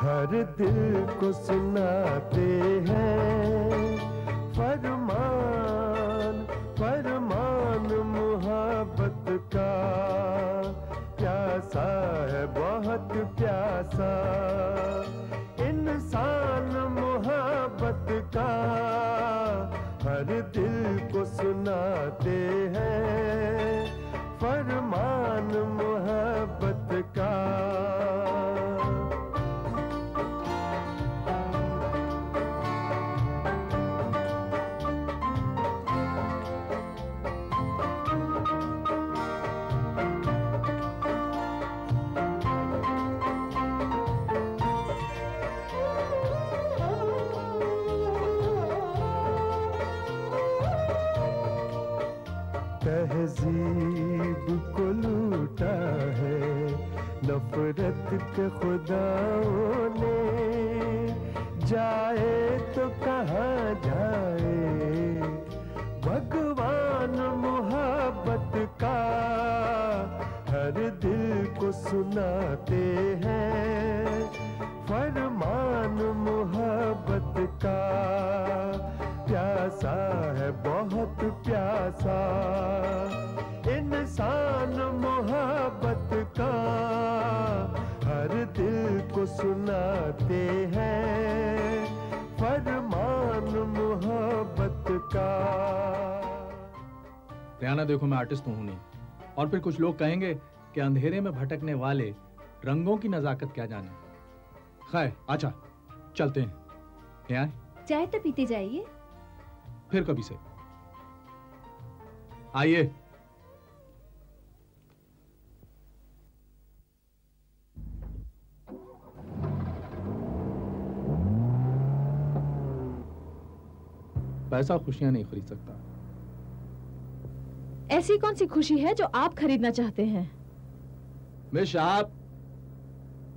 हर दिल को सुनाते हैं फरमान फरमान मोहब्बत का। प्यासा है बहुत प्यासा इंसान मोहब्बत का। हर दिल को सुनाते हैं फरमान मोहब्बत का। तहजीब को लूटा है नफरत के खुदाओं ने। जाए तो कहाँ जाए भगवान मोहब्बत का। हर दिल को सुनाते हैं फरमान मोहब्बत का। प्यासा है बहुत प्यासा इंसान मोहब्बत का। हर दिल को सुनाते हैं फरमान मोहब्बत का। रियाना देखो, मैं आर्टिस्ट तो हूं नहीं, और फिर कुछ लोग कहेंगे कि अंधेरे में भटकने वाले रंगों की नजाकत क्या जाने। खैर अच्छा चलते हैं। यहाँ चाय तो पीते जाइए। फिर कभी से आइए। पैसा खुशियां नहीं खरीद सकता। ऐसी कौन सी खुशी है जो आप खरीदना चाहते हैं? मिस साहब,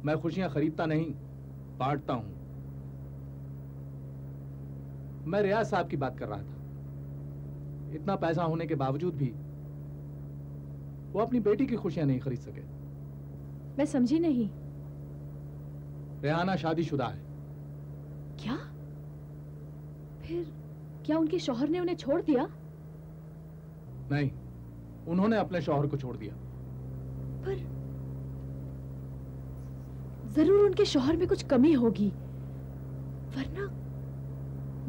मैं खुशियां खरीदता नहीं, बांटता हूं। मैं रियाज साहब की बात कर रहा था। इतना पैसा होने के बावजूद भी वो अपनी बेटी की खुशियां नहीं खरीद सके। मैं समझी नहीं। रेहाना शादीशुदा है। क्या? फिर क्या उनके शौहर ने उन्हें छोड़ दिया? नहीं, उन्होंने अपने शौहर को छोड़ दिया। पर जरूर उनके शौहर में कुछ कमी होगी,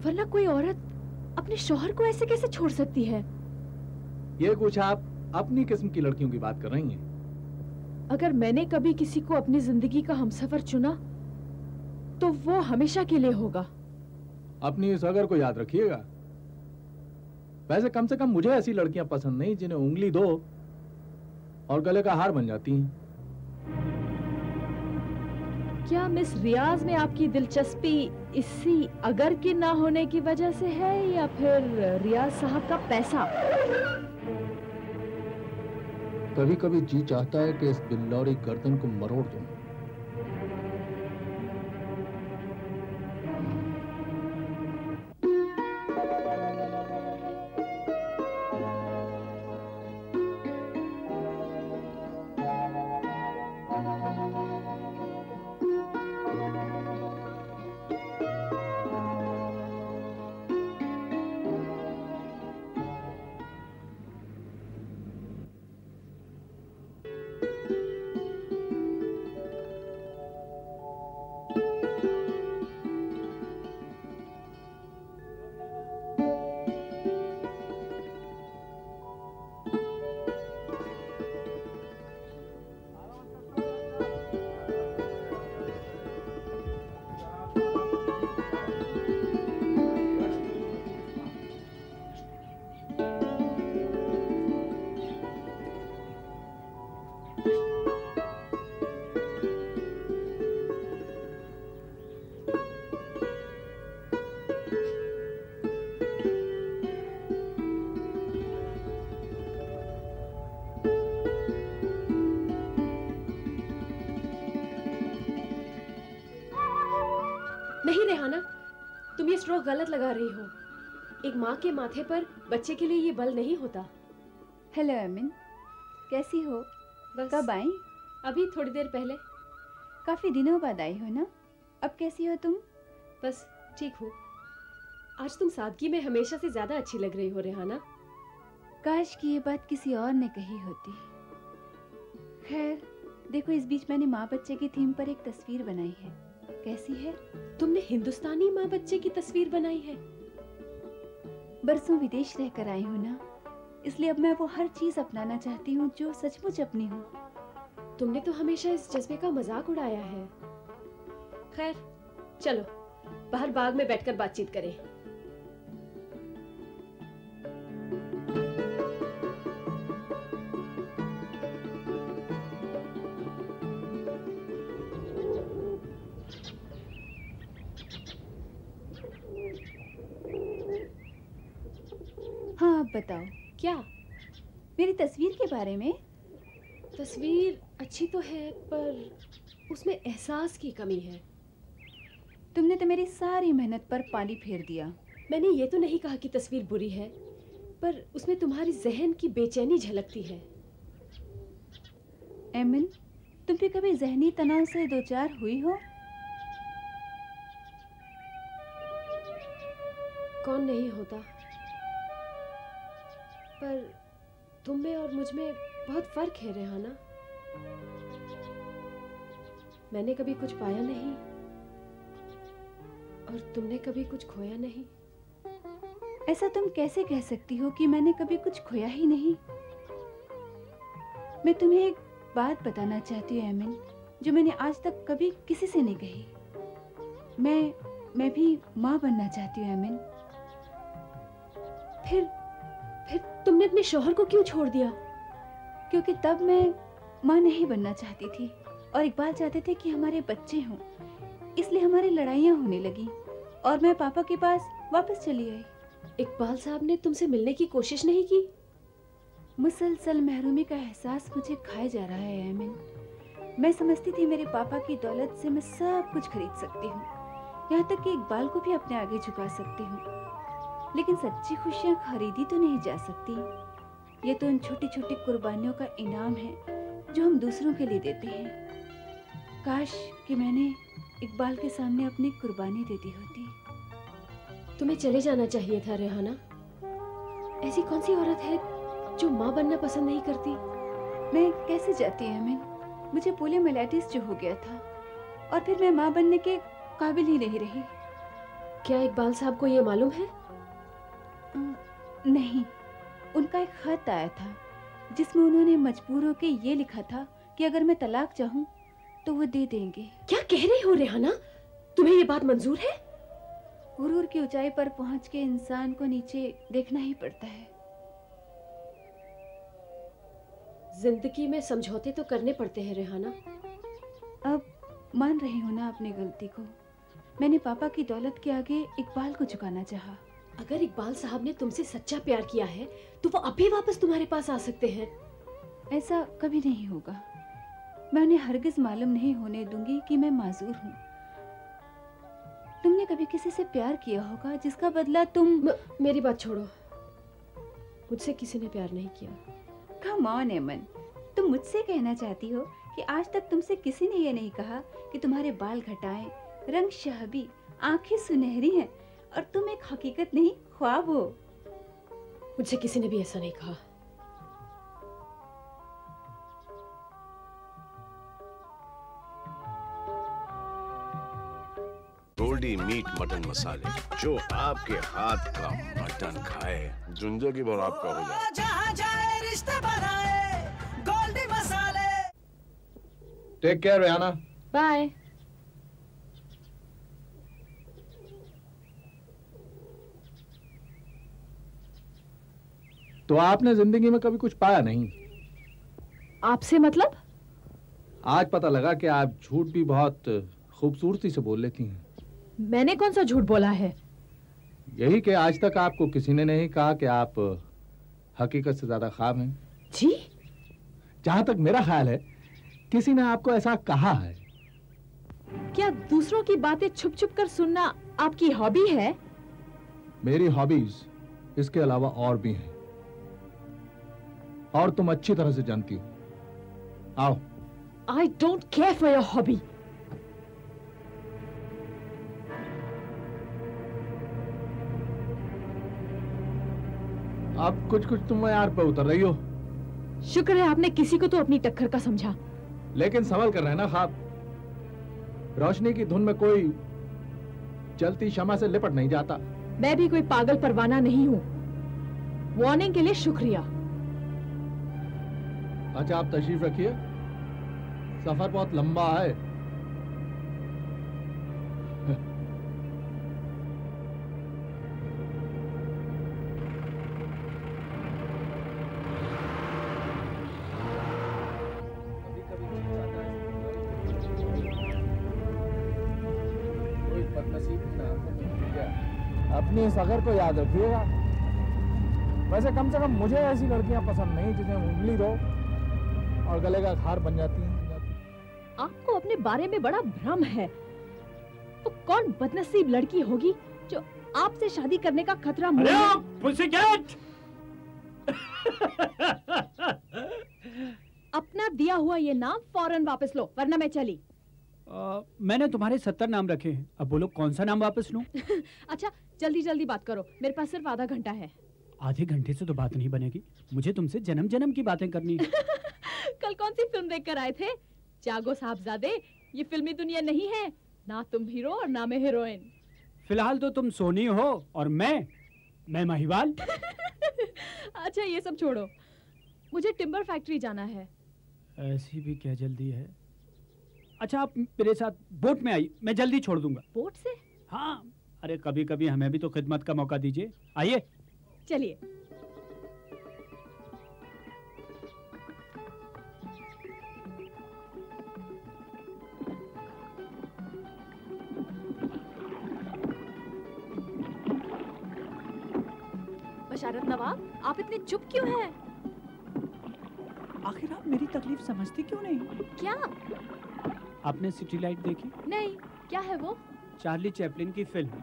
वरना कोई औरत अपने शौहर को ऐसे कैसे छोड़ सकती है? ये कुछ आप अपनी किस्म की लड़कियों की बात कर रही हैं। अगर मैंने कभी किसी को अपनी जिंदगी का हमसफर चुना तो वो हमेशा के लिए होगा। अपनी इस अगर को याद रखिएगा। वैसे कम से कम मुझे ऐसी लड़कियां पसंद नहीं जिन्हें उंगली दो और गले का हार बन जाती हैं। क्या मिस रियाज में आपकी दिलचस्पी इसी अगर के ना होने की वजह से है, या फिर रियाज साहब का पैसा? कभी कभी जी चाहता है कि इस बिल्लौरी गर्दन को मरोड़ दूं। नहीं रेहाना, तुम ये स्ट्रोक गलत लगा रही हो। एक माँ के माथे पर बच्चे के लिए ये बल नहीं होता। हेलो अमिन, कैसी हो? बस कब आई? अभी थोड़ी देर पहले। काफी दिनों बाद आई हो ना? अब कैसी हो तुम? बस ठीक हूँ। आज तुम सादगी में हमेशा से ज्यादा अच्छी लग रही हो रेहाना। काश कि ये बात किसी और ने कही होती। खैर देखो, इस बीच मैंने माँ बच्चे की थीम पर एक तस्वीर बनाई है। कैसी है? तुमने हिंदुस्तानी माँ बच्चे की तस्वीर बनाई है? बरसों विदेश रहकर आई हूँ ना, इसलिए अब मैं वो हर चीज अपनाना चाहती हूँ जो सचमुच अपनी हो। तुमने तो हमेशा इस जज्बे का मजाक उड़ाया है। खैर चलो बाहर बाग में बैठकर बातचीत करें। हाँ अब बताओ। क्या? मेरी तस्वीर के बारे में। तस्वीर अच्छी तो है पर उसमें एहसास की कमी है। तुमने तो मेरी सारी मेहनत पर पानी फेर दिया। मैंने ये तो नहीं कहा कि तस्वीर बुरी है, पर उसमें तुम्हारी जहन की बेचैनी झलकती है। एमिन, तुम भी कभी जहनी तनाव से दो चार हुई हो? कौन नहीं होता, पर तुम में और मुझ में बहुत फर्क है रेहाना। मैंने कभी कुछ पाया नहीं और तुमने कभी कुछ खोया नहीं। ऐसा तुम कैसे कह सकती हो कि मैंने कभी कुछ खोया ही नहीं? मैं तुम्हें एक बात बताना चाहती हूँ एमिन, जो मैंने आज तक कभी किसी से नहीं कही। मैं भी माँ बनना चाहती हूँ एमिन। फिर तुमने अपने शौहर को क्यों छोड़ दिया? क्योंकि तब मैं माँ नहीं बनना चाहती थी और इकबाल चाहते थे कि हमारे बच्चे हों, इसलिए हमारी लड़ाइयाँ होने लगी और मैं पापा के पास वापस चली आई। इकबाल साहब ने तुमसे मिलने की कोशिश नहीं की? मुसलसल महरूमी का एहसास मुझे खाए जा रहा है एमिन। मैं समझती थी मेरे पापा की दौलत से मैं सब कुछ खरीद सकती हूँ, यहाँ तक कि इकबाल को भी अपने आगे झुका सकती हूँ, लेकिन सच्ची खुशियाँ खरीदी तो नहीं जा सकती। ये तो उन छोटी छोटी कुर्बानियों का इनाम है जो हम दूसरों के लिए देते हैं। काश कि मैंने इकबाल के सामने अपनी कुर्बानी दे दी होती। तुम्हें चले जाना चाहिए था रेहाना। ऐसी कौन सी औरत है जो माँ बनना पसंद नहीं करती? मैं कैसे जाती अमिन? मुझे पोलियोमाइलाइटिस जो हो गया था और फिर मैं माँ बनने के काबिल ही नहीं रही। क्या इकबाल साहब को ये मालूम है? नहीं, उनका एक खत आया था जिसमें उन्होंने मजबूर होकर ये लिखा था कि अगर मैं तलाक चाहूँ तो वो दे देंगे। क्या कह रही हो रेहाना? तुम्हें ये बात मंजूर है? गुरूर की ऊंचाई पर पहुंच के इंसान को नीचे देखना ही पड़ता है। जिंदगी में समझौते तो करने पड़ते हैं रेहाना। अब मान रही हूँ ना अपनी गलती को। मैंने पापा की दौलत के आगे इकबाल को झुकाना चाहा। अगर इकबाल साहब ने तुमसे सच्चा प्यार किया है तो वो अभी वापस तुम्हारे पास आ सकते हैं। ऐसा कभी नहीं होगा। मैं उन्हें हरगिज मालूम नहीं होने दूंगी कि मैं माजूर हूँ। तुमने कभी किसी से प्यार किया होगा जिसका बदला तुम मेरी बात छोड़ो। मुझसे किसी ने प्यार नहीं किया। कम ऑन एमन, तुम मुझसे कहना चाहती हो कि आज तक तुमसे किसी ने ये नहीं कहा कि तुम्हारे बाल घटाएं, रंग शहबी, आंखें सुनहरी हैं और तुम एक हकीकत नहीं ख्वाब हो? मुझसे किसी ने भी ऐसा नहीं कहा। गोल्डी मीट मटन मसाले, जो आपके हाथ का मटन खाए जिंदगी भर आपका हो जाए। जहाँ जाए रिश्ते बनाए गोल्डी मसाले। Take care Rehana. बाय। तो आपने जिंदगी में कभी कुछ पाया नहीं? आपसे मतलब? आज पता लगा कि आप झूठ भी बहुत खूबसूरती से बोल लेती हैं। मैंने कौन सा झूठ बोला है? यही कि आज तक आपको किसी ने नहीं कहा कि आप हकीकत से ज्यादा ख्वाब हैं। जी? जहां तक मेरा ख्याल है किसी ने आपको ऐसा कहा है। क्या दूसरों की बातें छुप छुप कर सुनना आपकी हॉबी है? मेरी हॉबीज इसके अलावा और भी हैं और तुम अच्छी तरह से जानती हो। आओ। I don't care for your hobby. अब कुछ कुछ तुम यार पे उतर रही हो। शुक्र है आपने किसी को तो अपनी टक्कर का समझा। लेकिन सवाल कर रहे हैं ना ख्वाब। रोशनी की धुन में कोई जलती शमा से लिपट नहीं जाता। मैं भी कोई पागल परवाना नहीं हूँ। वार्निंग के लिए शुक्रिया। अच्छा आप तशरीफ रखिए, सफर बहुत लंबा है। अपनी इस अगर को याद रखिएगा। वैसे कम से कम मुझे ऐसी लड़कियां पसंद नहीं जिन्हें उंगली दो और गले का खार बन जाती हैं। आपको अपने बारे में बड़ा भ्रम है। तो कौन बदनसीब लड़की होगी जो आपसे शादी करने का खतरा अपना दिया हुआ ये नाम फौरन वापस लो, वरना मैं चली। मैंने तुम्हारे 70 नाम रखे हैं, अब बोलो कौन सा नाम वापस लूं? अच्छा जल्दी जल्दी बात करो, मेरे पास सिर्फ आधा घंटा है। आधे घंटे से तो बात नहीं बनेगी, मुझे तुमसे जन्म जन्म की बातें करनी है। कल कौन सी फिल्म देखकर आए थे? जागो साहबजादे, ये फिल्मी दुनिया नहीं है, ना तुम हीरो और ना मैं हीरोइन। फिलहाल तो तुम सोनी हो और मैं महिवाल। अच्छा ये सब छोड़ो, मुझे टिम्बर फैक्ट्री जाना है। ऐसी भी क्या जल्दी है? अच्छा आप मेरे साथ बोट में आई, मैं जल्दी छोड़ दूंगा। बोट से? हाँ, अरे कभी कभी हमें भी तो खिदमत का मौका दीजिए, आइए। चलिए। बशारत नवाब, आप इतने चुप क्यों हैं? आखिर आप मेरी तकलीफ समझती क्यों नहीं? क्या? आपने सिटी लाइट देखी? नहीं, क्या है वो? चार्ली चैपलिन की फिल्म।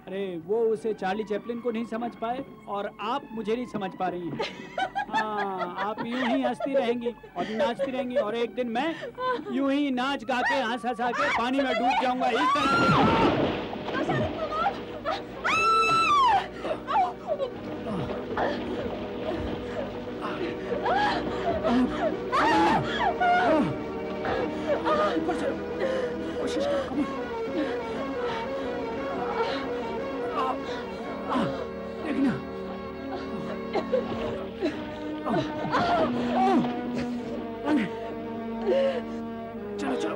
अरे वो उसे चार्ली चैपलिन को नहीं समझ पाए और आप मुझे नहीं समझ पा रही हैं। हाँ, आप यूं ही हंसती रहेंगी और नाचती रहेंगी और एक दिन मैं यूं ही नाच गा के हंस हंसा के पानी में डूब जाऊंगा। इस तरह कोशिश करो। देखना। चलो चलो।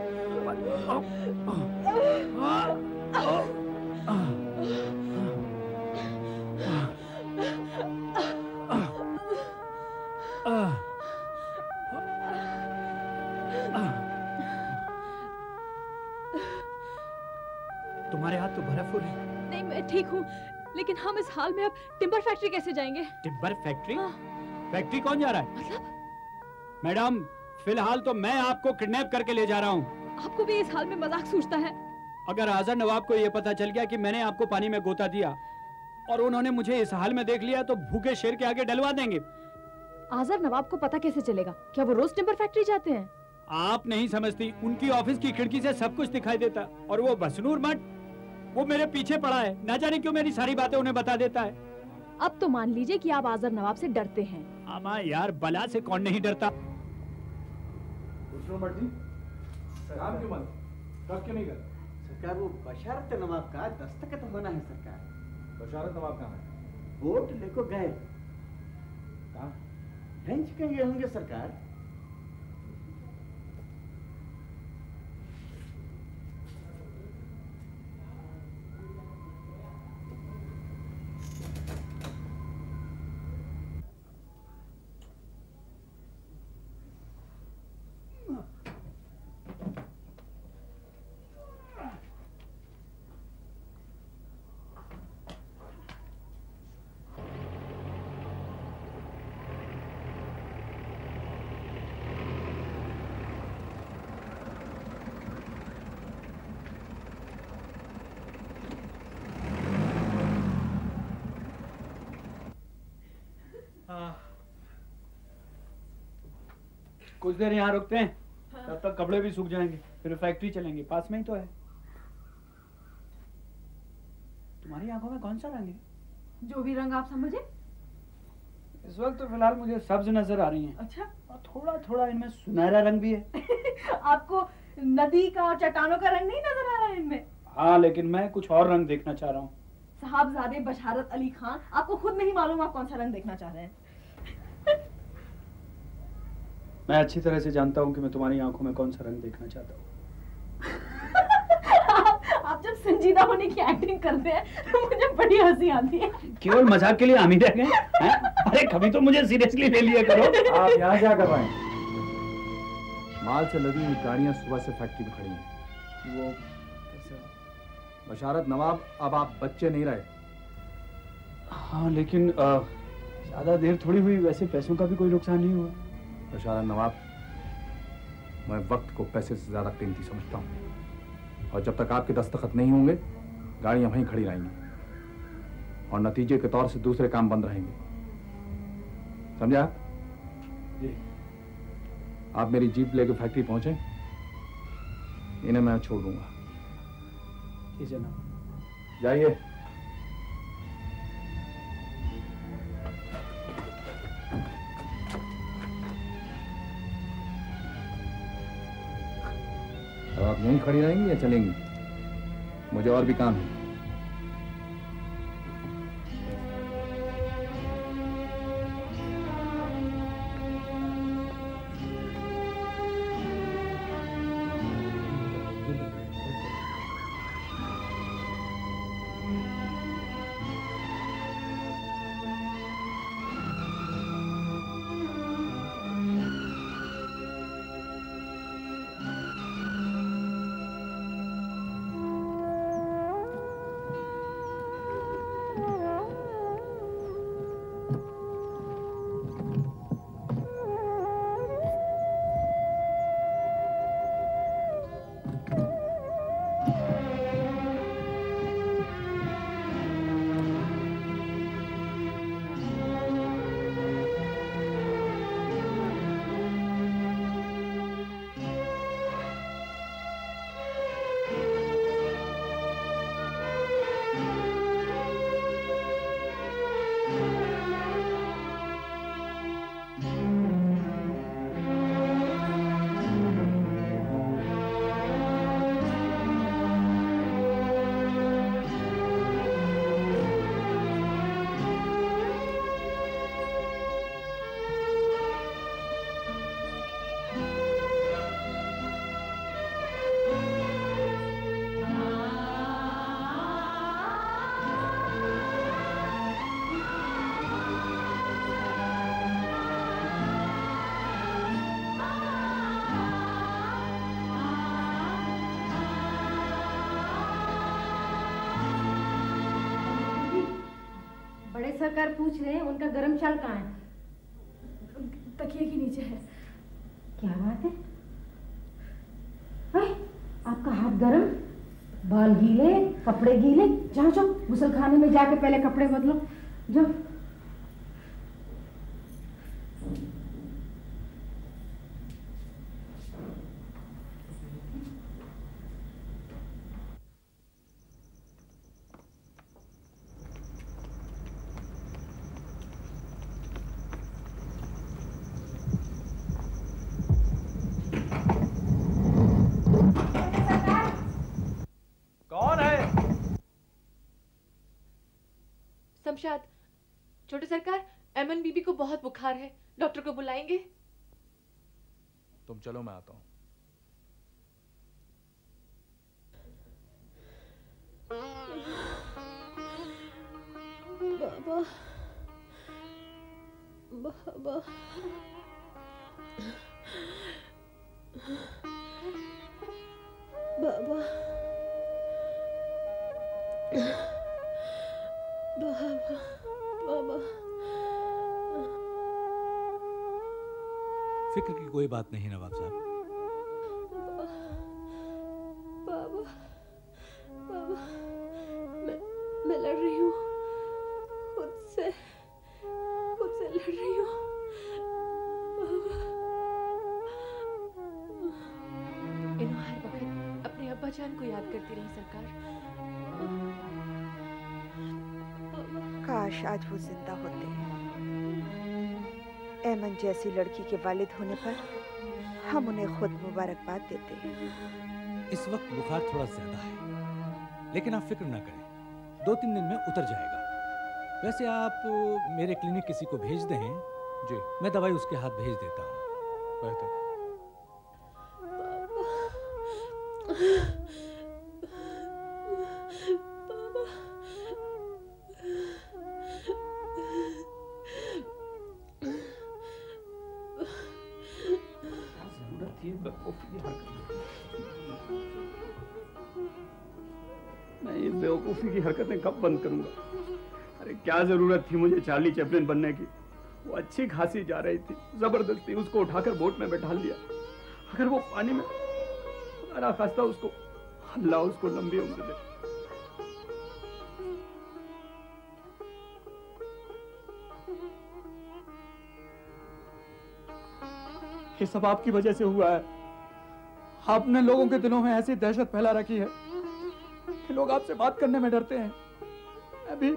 तुम्हारे हाथ तो बर्फ हो रही। नहीं मैं ठीक हूँ, लेकिन हम इस हाल में अब टिम्बर फैक्ट्री कैसे जाएंगे? Timber factory? हाँ। फैक्ट्री कौन जा रहा है? मतलब? मैडम फिलहाल तो मैं आपको किडनैप करके ले जा रहा हूँ। आपको भी इस हाल में मजाक सूझता है? अगर आजर नवाब को ये पता चल गया कि मैंने आपको पानी में गोता दिया और उन्होंने मुझे इस हाल में देख लिया तो भूखे शेर के आगे डलवा देंगे। आजर नवाब को पता कैसे चलेगा? क्या वो रोज टिम्बर फैक्ट्री जाते हैं? आप नहीं समझती, उनकी ऑफिस की खिड़की से सब कुछ दिखाई देता। और वो बसनूर मठ, वो मेरे पीछे पड़ा है, ना जाने क्यों मेरी सारी बातें उन्हें बता देता है। अब तो मान लीजिए कि आप आजर नवाब से डरते हैं। आमा यार, बला से कौन नहीं डरता। सलाम क्यों मत? कब क्यों नहीं कर? सरकार वो बशारत नवाब का दस्तखत होना है सरकार। बशारत नवाब कहाँ है? वोट लेको गए। कहाँ? हेंच कहीं गए होंगे सरकार। कुछ देर यहाँ रुकते हैं, तब तक कपड़े भी सूख जाएंगे, फिर फैक्ट्री चलेंगे, पास में ही तो है। तुम्हारी आंखों में कौन सा रंग है? जो भी रंग आप समझे। इस वक्त तो फिलहाल मुझे सब्ज नजर आ रही हैं। अच्छा। और थोड़ा थोड़ा इनमें सुनहरा रंग भी है। आपको नदी का और चट्टानों का रंग नहीं नजर आ रहा है इनमें? हाँ, लेकिन मैं कुछ और रंग देखना चाह रहा हूँ। साहबजादे बशारत अली खान, आपको खुद नहीं मालूम आप कौन सा रंग देखना चाह रहे हैं। मैं अच्छी तरह से जानता हूँ कि मैं तुम्हारी आंखों में कौन सा रंग देखना चाहता हूँ। आप जब संजीदा होने की एक्टिंग करते हैं तो मुझे बड़ी हंसी आती है। केवल मजाक के लिए हम ही रह गए हैं? अरे कभी तो मुझे सीरियसली ले लिया करो। आप यहाँ क्या कर रहे हैं? माल से लदी हुई गाड़ियाँ सुबह से फैक्ट्री में खड़ी हैं। वो बशारत नवाब, अब आप बच्चे नहीं रहे। हाँ, लेकिन ज्यादा देर थोड़ी हुई, वैसे पैसों का भी कोई नुकसान नहीं हुआ। बशारत नवाब, मैं वक्त को पैसे से ज्यादा कीमती समझता हूँ, और जब तक आपके दस्तखत नहीं होंगे गाड़ियां वहीं खड़ी रहेंगी और नतीजे के तौर से दूसरे काम बंद रहेंगे। समझा? जी। आप मेरी जीप लेकर फैक्ट्री पहुंचे, इन्हें मैं छोड़ दूंगा। जी जनाब। जाइए। अब आप यहीं खड़ी रहेंगी या चलेंगी? मुझे और भी काम है। सरकार पूछ रहे हैं उनका गरम चाल कहाँ है? तकिए के नीचे है। क्या बात है? आपका हाथ गरम, बाल गीले, कपड़े गीले। जाओ जाओ गुसल खाने में जाके पहले कपड़े बदलो। जाओ। शमशाद, छोटे सरकार, एमन बीबी को बहुत बुखार है, डॉक्टर को बुलाएंगे? तुम चलो, मैं आता हूँ। बाबा, बाबा, बाबा, बाबा। फिक्र की कोई बात नहीं नवाब साहब। बाबा, बाबा, मैं लड़ रही हूँ, खुद से लड़ रही हूँ। बाबा, इन्हों हर वक्त अपने अब्बा जान को याद करती रही सरकार। काश आज वो जिंदा होते हैं। ऐमन जैसी लड़की के वालिद होने पर हम उन्हें खुद मुबारकबाद देते हैं। इस वक्त बुखार थोड़ा ज्यादा है, लेकिन आप फिक्र ना करें, 2-3 दिन में उतर जाएगा। वैसे आप मेरे क्लिनिक किसी को भेज दें जी, मैं दवाई उसके हाथ भेज देता हूँ। बेहतर। मैं ये बेवकूफ़ी की हरकतें कब बंद करूंगा? अरे क्या जरूरत थी मुझे चार्ली चैपलिन बनने की? वो अच्छी खासी जा रही थी, जबरदस्ती उसको उठाकर बोट में बैठा लिया। अगर वो पानी में खुदा खास्ता उसको, अल्लाह उसको लंबी उम्र दे। ये सब आपकी वजह से हुआ है। आपने लोगों के दिलों में ऐसी दहशत फैला रखी है कि लोग आपसे बात करने में डरते हैं। मैं भी,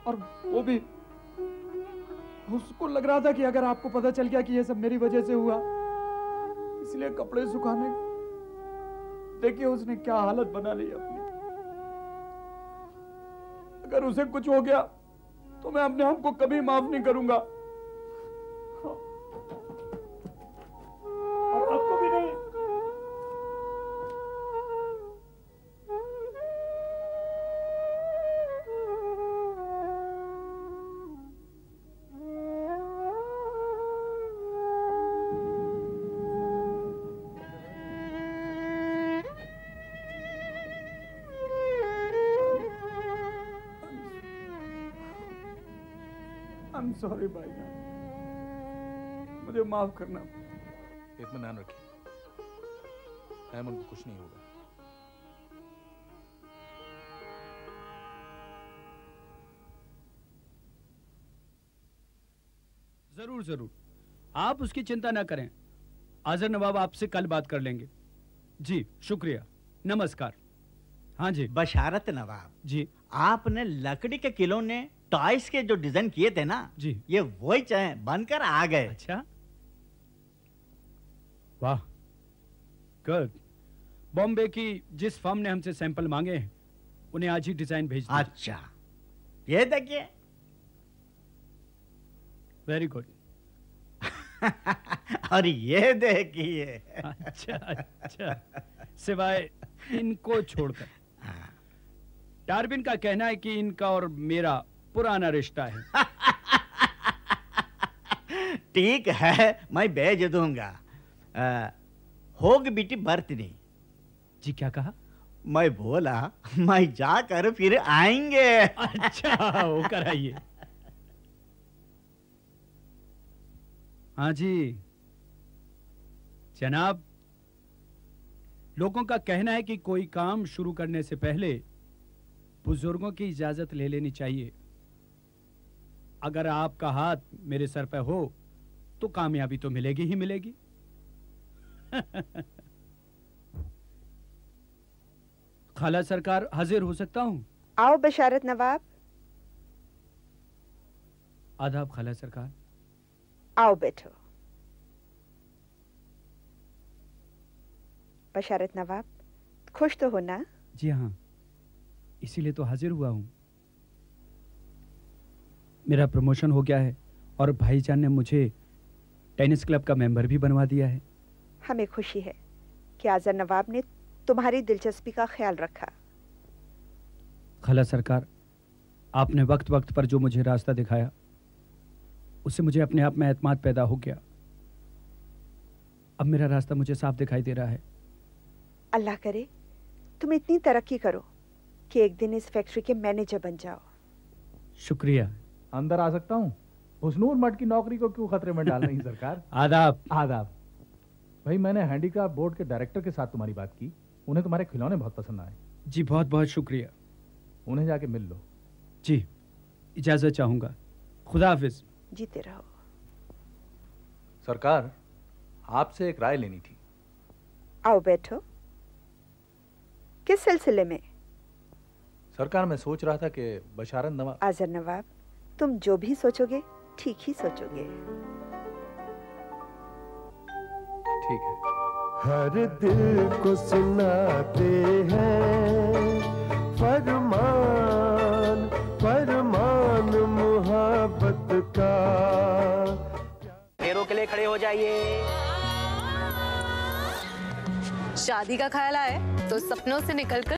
और वो भी। उसको लग रहा था कि अगर आपको पता चल गया कि ये सब मेरी वजह से हुआ, इसलिए कपड़े सुखाने, देखिए उसने क्या हालत बना ली अपनी। अगर उसे कुछ हो गया तो मैं अपने आप को कभी माफ नहीं करूंगा, और आपको भी नहीं। सॉरी भाई, मुझे माफ करना। इत्मीनान रखिए, ऐमन को कुछ नहीं होगा। जरूर जरूर, आप उसकी चिंता ना करें। आजर नवाब आपसे कल बात कर लेंगे। जी शुक्रिया, नमस्कार। हाँ जी। बशारत नवाब जी, आपने लकड़ी के खिलौने टॉयज के जो डिजाइन किए थे ना जी, ये वही चाहे बनकर आ गए। अच्छा, वाह, गुड। बॉम्बे की जिस फर्म ने हमसे सैंपल मांगे हैं उन्हें आज ही डिजाइन भेज दीजिए। अच्छा, ये देखिए। Very good. और ये देखिए। अच्छा अच्छा, सिवाय इनको छोड़कर। डार्विन का कहना है कि इनका और मेरा पुराना रिश्ता है। ठीक है, मैं भेज दूंगा। होगी बेटी बर्थडे। जी क्या कहा? मैं बोला मैं जाकर फिर आएंगे। अच्छा, वो कराइए। हाँ जी जनाब, लोगों का कहना है कि कोई काम शुरू करने से पहले बुजुर्गों की इजाजत ले लेनी चाहिए। अगर आपका हाथ मेरे सर पे हो तो कामयाबी तो मिलेगी ही मिलेगी। खाला सरकार, हाजिर हो सकता हूं? आओ बशारत नवाब। आदाब खाला सरकार। आओ बैठो। बशारत नवाब, खुश तो हो ना? जी हाँ, इसीलिए तो हाजिर हुआ हूं। मेरा प्रमोशन हो गया है और भाईजान ने मुझे टेनिस क्लब का मेंबर भी बनवा दिया है। हमें खुशी है कि आज़र नवाब ने तुम्हारी दिलचस्पी का ख्याल रखा। खाला सरकार, आपने वक्त वक्त पर जो मुझे रास्ता दिखाया उससे मुझे अपने आप में एतमाद पैदा हो गया। अब मेरा रास्ता मुझे साफ दिखाई दे रहा है। अल्लाह करे तुम इतनी तरक्की करो कि एक दिन इस फैक्ट्री के मैनेजर बन जाओ। शुक्रिया। अंदर आ सकता हूँ? हुस्नूर मठ की नौकरी को क्यों खतरे में डाल रही सरकार? आदाब। आदाब। भाई, मैंने हैंडीक्राफ्ट बोर्ड के डायरेक्टर के साथ तुम्हारी बात की, उन्हें तुम्हारे खिलौने बहुत पसंद आए। जी बहुत बहुत शुक्रिया। उन्हें जाके मिल लो। जी, इजाजत चाहूंगा। खुदा हाफिज। जीते रहो। सरकार, आपसे एक राय लेनी थी। आओ बैठो। किस सिलसिले में? सरकार, मैं सोच रहा था कि बशारत नवाब। आज़र नवाब, तुम जो भी सोचोगे ठीक ही सोचोगे। ठीक है। हर दिल को सुनाते हैं फरमान, फरमान मोहब्बत का। फेरों के लिए खड़े हो जाइए। शादी का ख्याल आए तो सपनों से निकलकर